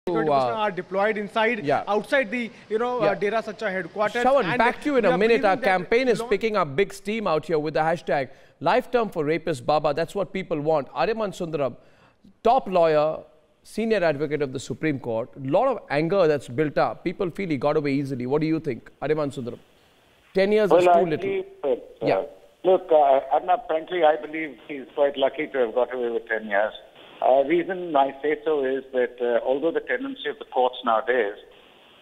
20% are deployed inside, outside the, Dera Sacha headquarters. Shravan, back to you in a minute. Our campaign is picking up big steam out here with the hashtag Lifetime for Rapist Baba. That's what people want. Ariman Sundaram, top lawyer, senior advocate of the Supreme Court. A lot of anger that's built up. People feel he got away easily. What do you think, Ariman Sundaram? 10 years is too little. Look, Arnab, frankly, I believe he's quite lucky to have got away with 10 years. Reason I say so is that although the tendency of the courts nowadays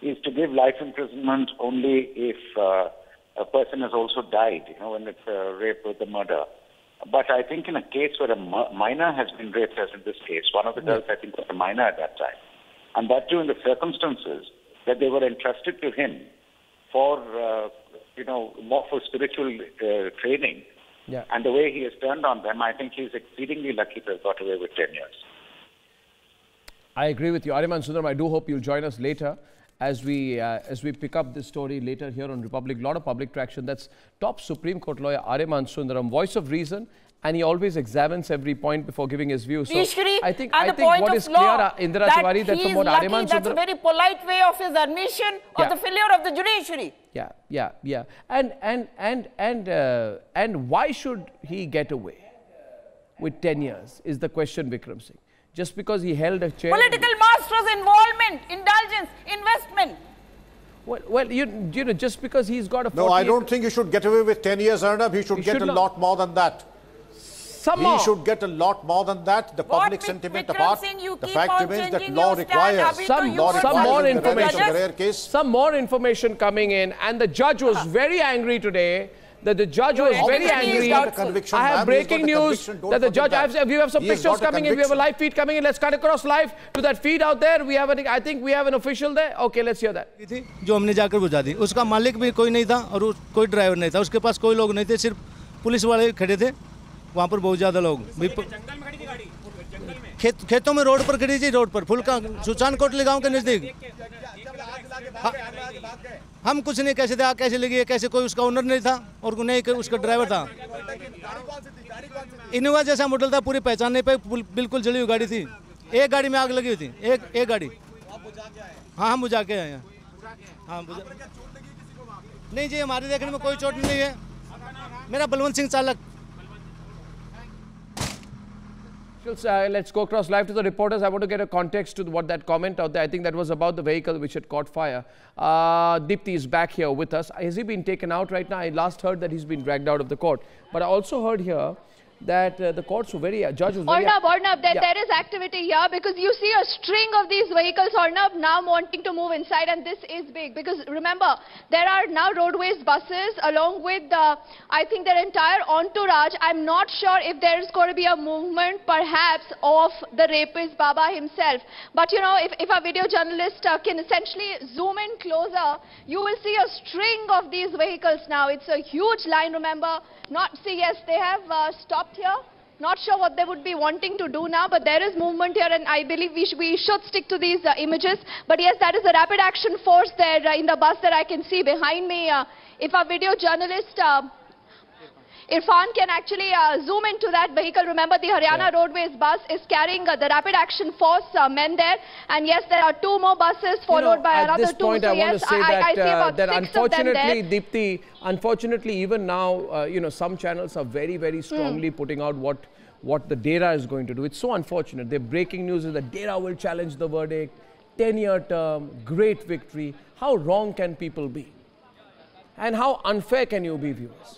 is to give life imprisonment only if a person has also died, when it's a rape or the murder. But I think in a case where a minor has been raped, as in this case, one of the girls I think was a minor at that time, and that too in the circumstances that they were entrusted to him for, more for spiritual training. And the way he has turned on them, I think he's exceedingly lucky to have got away with 10 years. I agree with you. Ariman Sundaram, I do hope you'll join us later as we pick up this story later here on Republic. A lot of public traction. That's top Supreme Court lawyer Ariman Sundaram, voice of reason, and he always examines every point before giving his view. So I think what is clear, Indira Tiwari, that from what Ariman Sundaram... That's a very polite way of his admission of the failure of the judiciary. And why should he get away with 10 years is the question, Vikram Singh. Just because he held a chair... Political masters' involvement, indulgence, investment. Well, you know, just because he's got a... No, I don't think he should get away with 10 years, Arnab. He should get a lot more than that. He should get a lot more than that. The public sentiment apart, the fact remains that law requires some more information coming in, and the judge was very angry today. That the judge was very angry. I have breaking news that the judge. We have some pictures coming in. We have a live feed coming in. Let's cut across live to that feed out there. We have, I think we have an official there. Okay, let's hear that. जो हमने जाकर बुझा दी, उसका मालिक भी कोई नहीं था और कोई ड्राइवर नहीं था, उसके पास कोई लोग नहीं थे, सिर्फ पुलिस वाले खड़े थे, वहाँ पर बहुत ज़्यादा लोग। खेतों में रोड पर खड़ी थी, रोड पर फुल का सुचान कोटली गाँव के नज़दीक। हम कुछ नहीं कैसे थे, कैसे लगी है, कैसे कोई उसका ओनर नहीं था और नहीं उसका ड्राइवर था। इनोवा जैसा मॉडल था, पूरी पहचान नहीं पाई, बिल्कुल जली हुई गाड़ी थी। एक गाड़ी में आग लगी हुई थी, एक गाड़ी। हाँ, हम बुझा के आए हैं। हाँ, नहीं जी, हमारे देखने में कोई चोट नहीं है। मेरा बलवंत सिंह चालक। Let's go across live to the reporters. I want to get a context to what that comment out there. I think that was about the vehicle which had caught fire. Deepthi is back here with us. Has he been taken out right now? I last heard that he's been dragged out of the court. But I also heard here that the courts were very, judge was very... Arnab, there is activity here because you see a string of these vehicles, Arnab, now wanting to move inside, and this is big because remember, there are now roadways buses along with, I think, their entire entourage. I'm not sure if there is going to be a movement, perhaps, of the rapist Baba himself. But, you know, if a video journalist can essentially zoom in closer, you will see a string of these vehicles now. It's a huge line, remember. Yes, they have stopped here. Not sure what they would be wanting to do now, but there is movement here, and I believe we should stick to these images. But yes, that is the rapid action force there in the bus that I can see behind me. If a video journalist, Irfan, can actually zoom into that vehicle. Remember, the Haryana Roadways bus is carrying the rapid action force men there. And yes, there are two more buses followed by another two. At this point, I want to say that unfortunately, Deepthi, unfortunately, even now, some channels are very, very strongly putting out what the Dera is going to do. It's so unfortunate. The breaking news is that Dera will challenge the verdict. 10-year term, great victory. How wrong can people be? And how unfair can you be, viewers?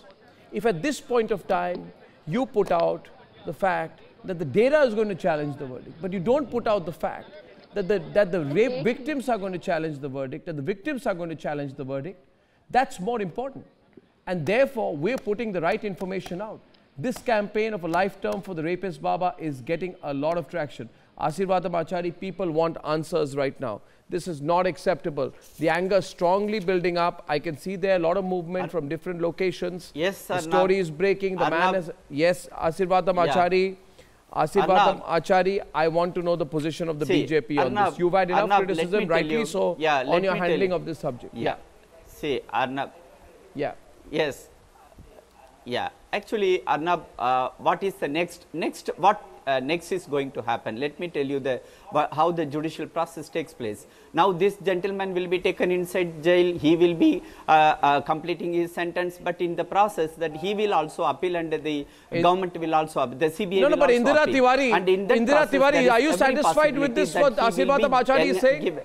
If at this point of time, you put out the fact that the Dera is going to challenge the verdict, but you don't put out the fact that the rape victims are going to challenge the verdict, that the victims are going to challenge the verdict, that's more important. And therefore, we're putting the right information out. This campaign of a life term for the rapist Baba is getting a lot of traction. Asirvadam Achari, people want answers right now. This is not acceptable. The anger is strongly building up. I can see there a lot of movement from different locations. Yes, sir. The story is breaking. The man is... Yes, Asirvadam Achari. Asirvadam Achari, I want to know the position of the BJP on this. You've had enough criticism, rightly so, on your handling of this subject. See, Arnab. Yes. Actually, Arnab, what is the next? What next is going to happen. Let me tell you how the judicial process takes place. Now this gentleman will be taken inside jail, he will be completing his sentence, but in the process that he will also appeal and the government will also appeal, the CBI will but also Indira appeal. Tiwari, And in that Indira process, Tiwari, are you satisfied with this what Asirvad Achari is saying?